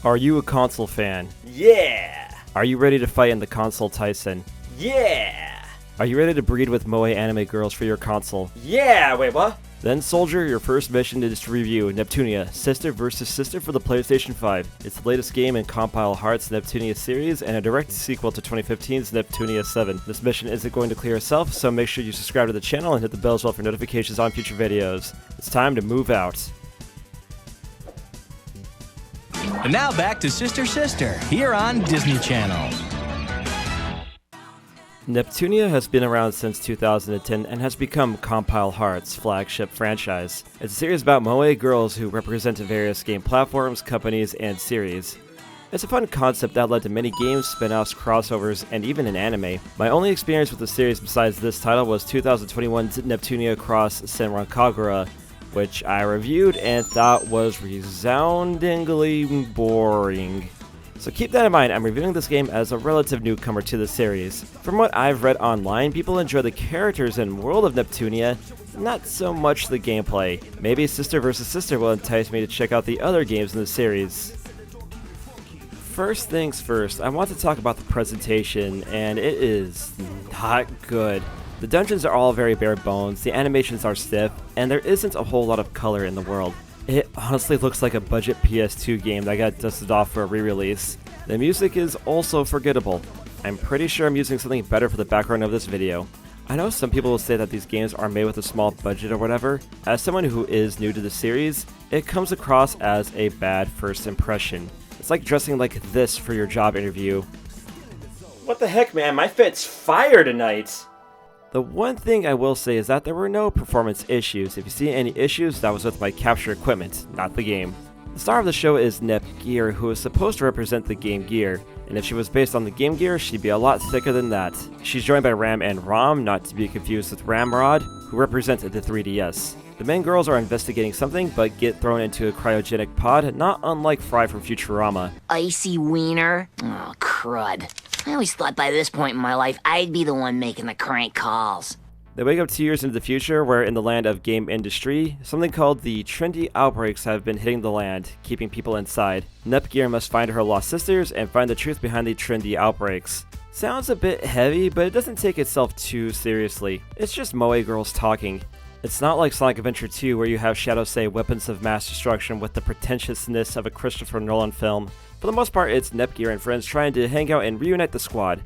Are you a console fan? Yeah! Are you ready to fight in the console Tyson? Yeah! Are you ready to breed with moe anime girls for your console? Yeah! Wait, what? Then soldier, your first mission is to review Neptunia Sister vs. Sister for the PlayStation 5. It's the latest game in Compile Heart's Neptunia series and a direct sequel to 2015's Neptunia 7. This mission isn't going to clear itself, so make sure you subscribe to the channel and hit the bell as well for notifications on future videos. It's time to move out. And now back to Sister Sister, here on Disney Channel. Neptunia has been around since 2010 and has become Compile Heart's flagship franchise. It's a series about moe girls who represent various game platforms, companies, and series. It's a fun concept that led to many games, spin-offs, crossovers, and even an anime. My only experience with the series besides this title was 2021's Neptunia Cross Senran Kagura, which I reviewed and thought was resoundingly boring. So keep that in mind, I'm reviewing this game as a relative newcomer to the series. From what I've read online, people enjoy the characters and world of Neptunia, not so much the gameplay. Maybe Sister vs. Sister will entice me to check out the other games in the series. First things first, I want to talk about the presentation, and it is not good. The dungeons are all very bare bones, the animations are stiff, and there isn't a whole lot of color in the world. It honestly looks like a budget PS2 game that got dusted off for a re-release. The music is also forgettable. I'm pretty sure I'm using something better for the background of this video. I know some people will say that these games are made with a small budget or whatever. As someone who is new to the series, it comes across as a bad first impression. It's like dressing like this for your job interview. What the heck, man? My fit's fire tonight! The one thing I will say is that there were no performance issues. If you see any issues, that was with my capture equipment, not the game. The star of the show is Nep Gear, who is supposed to represent the Game Gear, and if she was based on the Game Gear, she'd be a lot thicker than that. She's joined by Ram and Rom, not to be confused with Ramrod, who represent the 3DS. The main girls are investigating something, but get thrown into a cryogenic pod, not unlike Fry from Futurama. Icy wiener? Oh, crud. I always thought by this point in my life, I'd be the one making the crank calls. They wake up 2 years into the future, where in the land of game industry, something called the trendy outbreaks have been hitting the land, keeping people inside. Nepgear must find her lost sisters and find the truth behind the trendy outbreaks. Sounds a bit heavy, but it doesn't take itself too seriously. It's just moe girls talking. It's not like Sonic Adventure 2 where you have Shadow say weapons of mass destruction with the pretentiousness of a Christopher Nolan film. For the most part, it's Nepgear and friends trying to hang out and reunite the squad.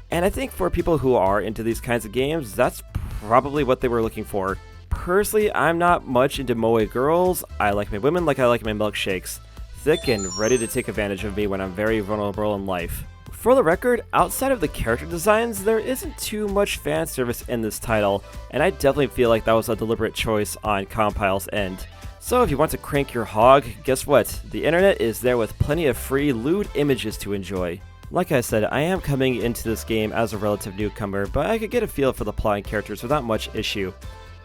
And I think for people who are into these kinds of games, that's probably what they were looking for. Personally, I'm not much into moe girls. I like my women like I like my milkshakes. Thick and ready to take advantage of me when I'm very vulnerable in life. For the record, outside of the character designs, there isn't too much fan service in this title, and I definitely feel like that was a deliberate choice on Compile's end. So if you want to crank your hog, guess what? The internet is there with plenty of free lewd images to enjoy. Like I said, I am coming into this game as a relative newcomer, but I could get a feel for the plot and characters without much issue.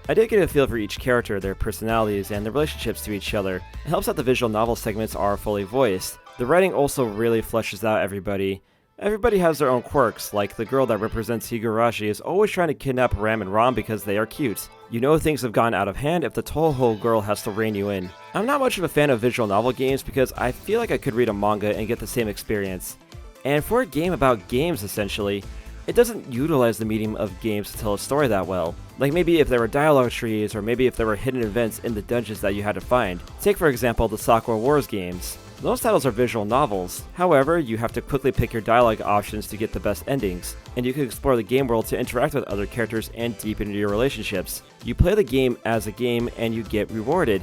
I did get a feel for each character, their personalities, and their relationships to each other. It helps that the visual novel segments are fully voiced. The writing also really fleshes out everybody. Everybody has their own quirks, like the girl that represents Higurashi is always trying to kidnap Ram and Rom because they are cute. You know things have gone out of hand if the Toho girl has to rein you in. I'm not much of a fan of visual novel games because I feel like I could read a manga and get the same experience. And for a game about games essentially, it doesn't utilize the medium of games to tell a story that well. Like maybe if there were dialogue trees or maybe if there were hidden events in the dungeons that you had to find. Take for example the Sakura Wars games. Those titles are visual novels. However, you have to quickly pick your dialogue options to get the best endings, and you can explore the game world to interact with other characters and deepen your relationships. You play the game as a game and you get rewarded.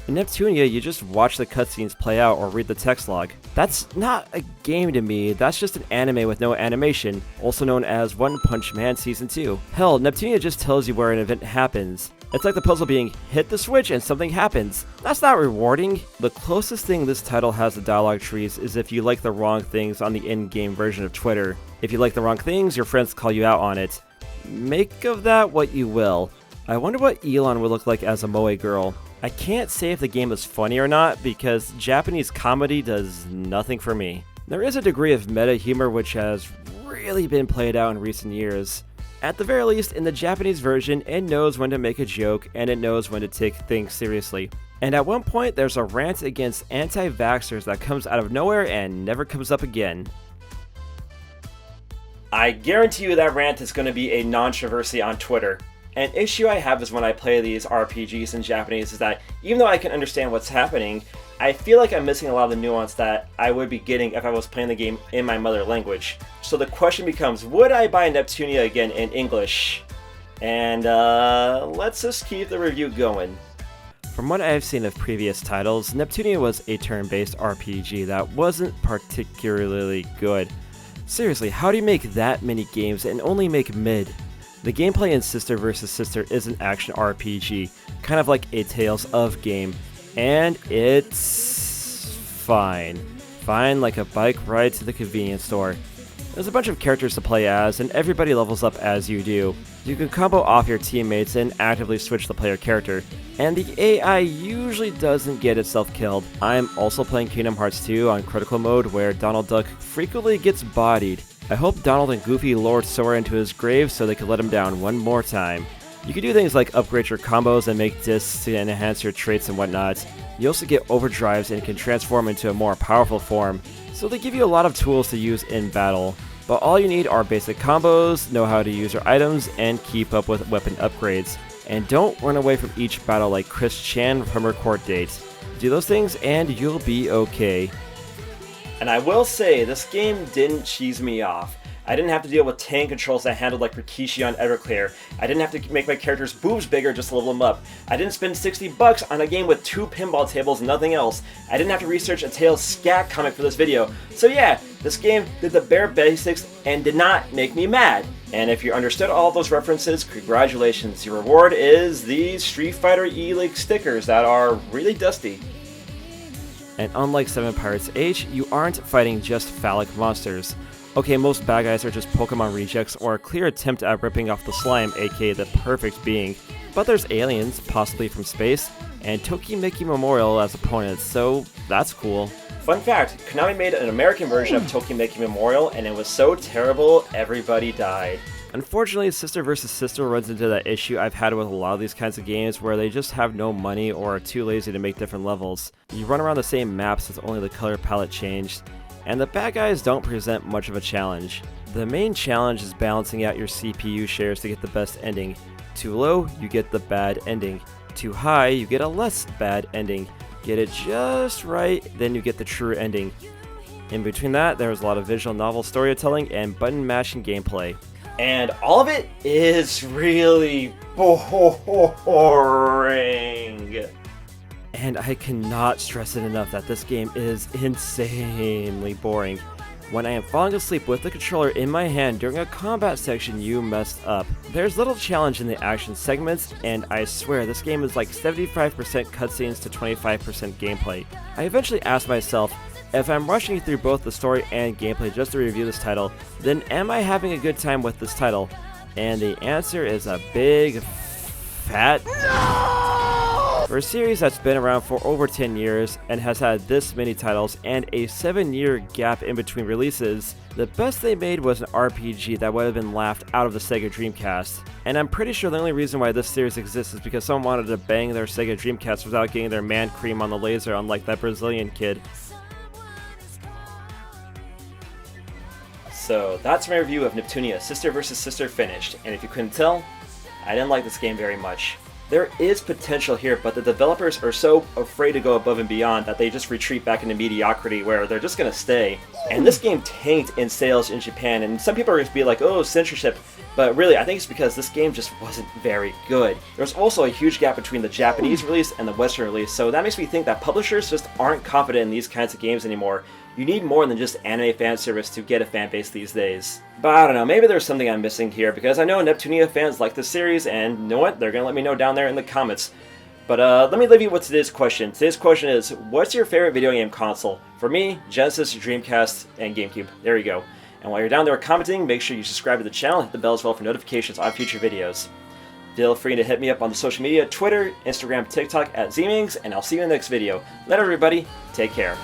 In Neptunia, you just watch the cutscenes play out or read the text log. That's not a game to me, that's just an anime with no animation, also known as One Punch Man Season 2. Hell, Neptunia just tells you where an event happens. It's like the puzzle being, hit the switch and something happens. That's not rewarding. The closest thing this title has to dialogue trees is if you like the wrong things on the in-game version of Twitter. If you like the wrong things, your friends call you out on it. Make of that what you will. I wonder what Elon would look like as a moe girl. I can't say if the game is funny or not because Japanese comedy does nothing for me. There is a degree of meta humor which has really been played out in recent years. At the very least, in the Japanese version, it knows when to make a joke and it knows when to take things seriously. And at one point, there's a rant against anti-vaxxers that comes out of nowhere and never comes up again. I guarantee you that rant is going to be a controversy on Twitter. An issue I have is when I play these RPGs in Japanese is that even though I can understand what's happening, I feel like I'm missing a lot of the nuance that I would be getting if I was playing the game in my mother language. So the question becomes, would I buy Neptunia again in English? And let's just keep the review going. From what I've seen of previous titles, Neptunia was a turn-based RPG that wasn't particularly good. Seriously, how do you make that many games and only make mid? The gameplay in Sister vs. Sister is an action RPG, kind of like a Tales of game, and it's fine. Fine like a bike ride to the convenience store. There's a bunch of characters to play as, and everybody levels up as you do. You can combo off your teammates and actively switch the player character, and the AI usually doesn't get itself killed. I'm also playing Kingdom Hearts 2 on critical mode where Donald Duck frequently gets bodied. I hope Donald and Goofy lured Sora into his grave so they could let him down one more time. You can do things like upgrade your combos and make discs to enhance your traits and whatnot. You also get overdrives and can transform into a more powerful form, so they give you a lot of tools to use in battle. But all you need are basic combos, know how to use your items, and keep up with weapon upgrades. And don't run away from each battle like Chris Chan from her court date. Do those things and you'll be okay. And I will say, this game didn't cheese me off. I didn't have to deal with tank controls that handled like Rikishi on Everclear. I didn't have to make my character's boobs bigger just to level them up. I didn't spend $60 on a game with 2 pinball tables and nothing else. I didn't have to research a Tales scat comic for this video. So yeah, this game did the bare basics and did not make me mad. And if you understood all those references, congratulations. Your reward is these Street Fighter E-League stickers that are really dusty. And unlike 7 Pirates H, you aren't fighting just phallic monsters. Okay, most bad guys are just Pokemon rejects or a clear attempt at ripping off the slime, aka the perfect being. But there's aliens, possibly from space, and Tokimeki Memorial as opponents, so that's cool. Fun fact, Konami made an American version of Tokimeki Memorial and it was so terrible, everybody died. Unfortunately, Sister vs. Sister runs into that issue I've had with a lot of these kinds of games where they just have no money or are too lazy to make different levels. You run around the same maps with only the color palette changed, and the bad guys don't present much of a challenge. The main challenge is balancing out your CPU shares to get the best ending. Too low, you get the bad ending. Too high, you get a less bad ending. Get it just right, then you get the true ending. In between that, there's a lot of visual novel storytelling and button mashing gameplay. And all of it is really boring. And I cannot stress it enough that this game is insanely boring. When I am falling asleep with the controller in my hand during a combat section, you messed up. There's little challenge in the action segments, and I swear this game is like 75% cutscenes to 25% gameplay. I eventually asked myself, if I'm rushing through both the story and gameplay just to review this title, then am I having a good time with this title? And the answer is a big, fat no! For a series that's been around for over 10 years and has had this many titles and a 7-year gap in between releases, the best they made was an RPG that would have been laughed out of the Sega Dreamcast. And I'm pretty sure the only reason why this series exists is because someone wanted to bang their Sega Dreamcast without getting their man cream on the laser, unlike that Brazilian kid. So that's my review of Neptunia Sister vs. Sister finished, and if you couldn't tell, I didn't like this game very much. There is potential here, but the developers are so afraid to go above and beyond that they just retreat back into mediocrity where they're just gonna stay. And this game tanked in sales in Japan, and some people are gonna be like, oh, censorship, but really I think it's because this game just wasn't very good. There's also a huge gap between the Japanese release and the Western release, so that makes me think that publishers just aren't confident in these kinds of games anymore. You need more than just anime fan service to get a fan base these days. But I don't know, maybe there's something I'm missing here, because I know Neptunia fans like this series, and you know what? They're gonna let me know down there in the comments. But let me leave you with today's question. Today's question is, what's your favorite video game console? For me, Genesis, Dreamcast, and GameCube. There you go. And while you're down there commenting, make sure you subscribe to the channel and hit the bell as well for notifications on future videos. Feel free to hit me up on the social media, Twitter, Instagram, TikTok @ZMings, and I'll see you in the next video. Later everybody, take care.